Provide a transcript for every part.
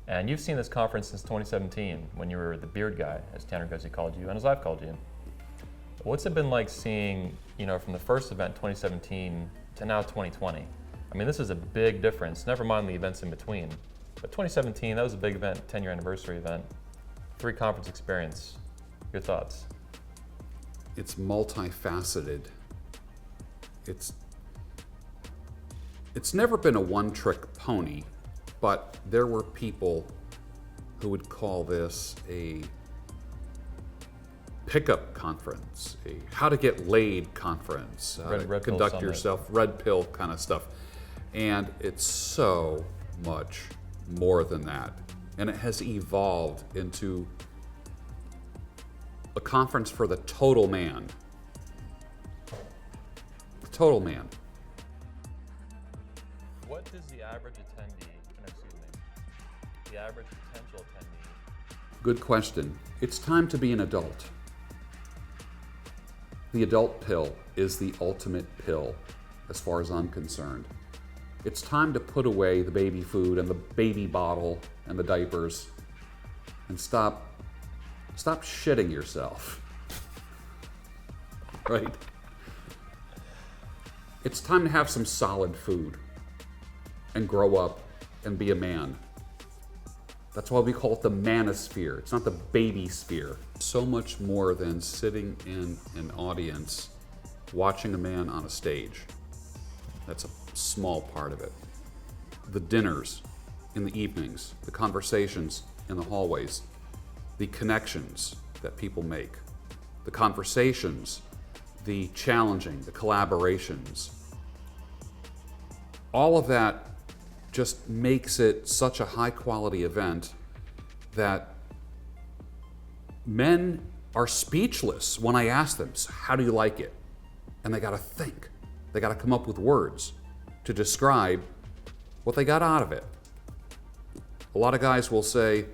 And you've seen this conference since 2017 when you were the beard guy, as Tanner Guzy called you, and as I've called you. What's it been like seeing, from the first event, 2017, to now 2020? I mean, this is a big difference, never mind the events in between. But 2017, that was a big event, 10-year anniversary event, 3 conference experience. Your thoughts? It's multifaceted. It's never been a one-trick pony, but there were people who would call this a pickup conference, a how to get laid conference, Red pill conduct summit. yourself, red pill kind of stuff. And it's so much more than that. And it has evolved into a conference for the total man. The total man. What does the average the average potential attendee? Good question. It's time to be an adult. The adult pill is the ultimate pill, as far as I'm concerned. It's time to put away the baby food and the baby bottle and the diapers and stop shitting yourself. Right? It's time to have some solid food and grow up and be a man. That's why we call it the manosphere. It's not the baby sphere. So much more than sitting in an audience watching a man on a stage. That's a small part of it. The dinners in the evenings, the conversations in the hallways, the connections that people make, the conversations, the challenging, the collaborations. All of that just makes it such a high quality event that men are speechless when I ask them, so how do you like it? And they gotta think. They gotta come up with words to describe what they got out of it. A lot of guys will say,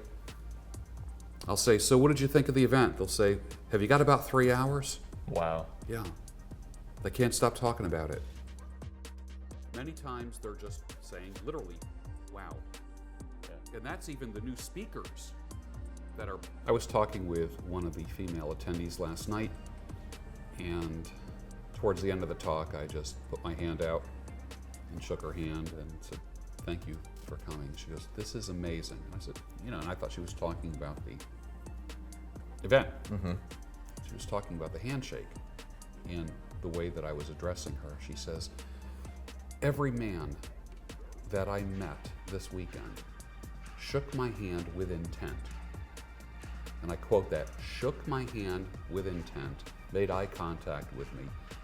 I'll say, so what did you think of the event? They'll say, have you got about 3 hours? Wow. Yeah. They can't stop talking about it. Many times they're just saying literally, wow. Yeah. And that's even the new speakers that are... I was talking with one of the female attendees last night, and towards the end of the talk, I just put my hand out and shook her hand and said, thank you for coming. She goes, this is amazing. And I said, and I thought she was talking about the event. Mm-hmm. She was talking about the handshake and the way that I was addressing her. She says, every man that I met this weekend shook my hand with intent. And I quote that, shook my hand with intent, made eye contact with me.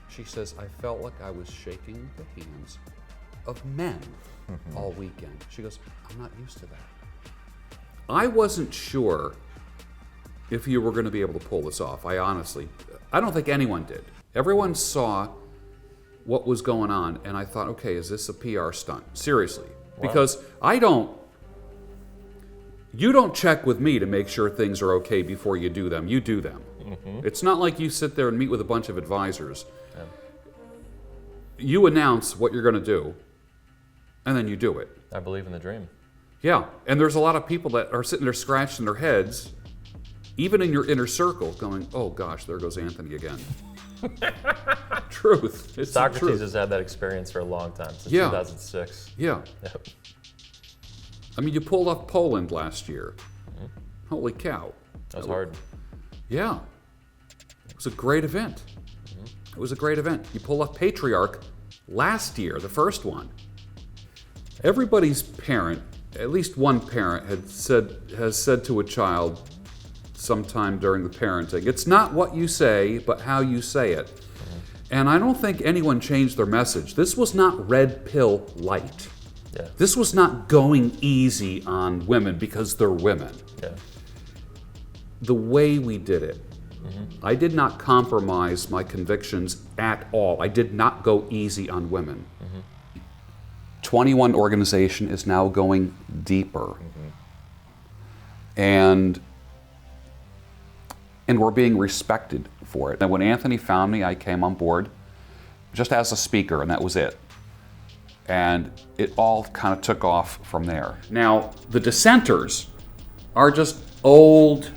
She says, I felt like I was shaking the hands of men all weekend. She goes, I'm not used to that. I wasn't sure if you were going to be able to pull this off. I don't think anyone did. Everyone saw what was going on, and I thought, okay, is this a PR stunt? Seriously. Wow. Because you don't check with me to make sure things are okay before you do them. You do them. Mm-hmm. It's not like you sit there and meet with a bunch of advisors. Yeah. You announce what you're going to do, and then you do it. I believe in the dream. Yeah, and there's a lot of people that are sitting there scratching their heads, even in your inner circle, going, oh gosh, there goes Anthony again. Truth. It's Socrates has had that experience for a long time, since 2006. Yeah. Yep. I mean, you pulled off Poland last year. Mm-hmm. Holy cow. That was hard. Yeah. It was a great event. Mm-hmm. It was a great event. You pulled off Patriarch last year, the first one. Everybody's parent, at least one parent, has said to a child sometime during the parenting, it's not what you say, but how you say it. Mm-hmm. And I don't think anyone changed their message. This was not red pill light. Yeah. This was not going easy on women because they're women. Yeah. The way we did it, mm-hmm. I did not compromise my convictions at all. I did not go easy on women. Mm-hmm. 21 organization is now going deeper. Mm-hmm. And we're being respected for it. And when Anthony found me, I came on board just as a speaker, and that was it. And it all kind of took off from there. Now, the dissenters are just old,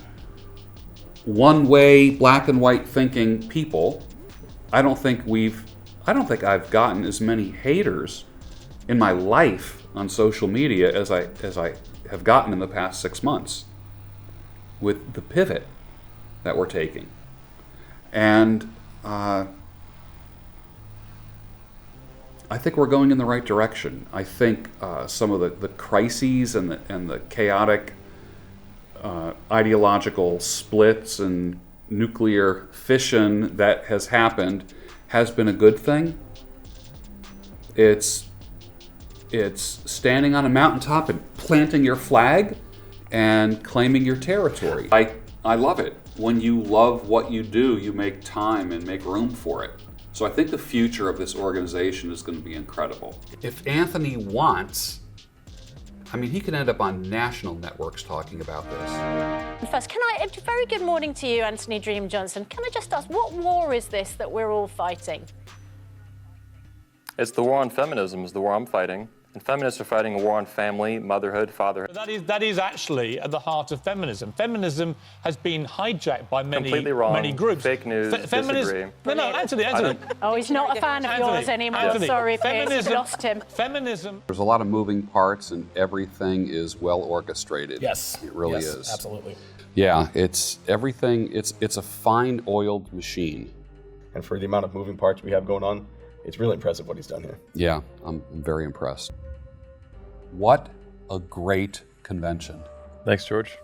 one-way, black and white thinking people. I don't think I've gotten as many haters in my life on social media as I have gotten in the past 6 months with the pivot that we're taking. And I think we're going in the right direction. I think some of the crises and the chaotic ideological splits and nuclear fission that has happened has been a good thing. It's standing on a mountaintop and planting your flag and claiming your territory. I love it. When you love what you do, you make time and make room for it. So I think the future of this organization is going to be incredible. If Anthony wants, I mean, he could end up on national networks talking about this. First, very good morning to you, Anthony Dream Johnson. Can I just ask, what war is this that we're all fighting? It's the war on feminism is the war I'm fighting. And feminists are fighting a war on family, motherhood, fatherhood. That is actually at the heart of feminism. Feminism has been hijacked by Completely wrong. many groups. Fake news, disagree. No, Anthony. Oh, he's not a fan of yours anymore. Anthony, Sorry, Piers, we've lost him. Feminism. There's a lot of moving parts and everything is well orchestrated. Yes. It really yes, is. Absolutely. Yeah, it's everything, it's a fine oiled machine. And for the amount of moving parts we have going on, it's really impressive what he's done here. Yeah, I'm very impressed. What a great convention. Thanks, George.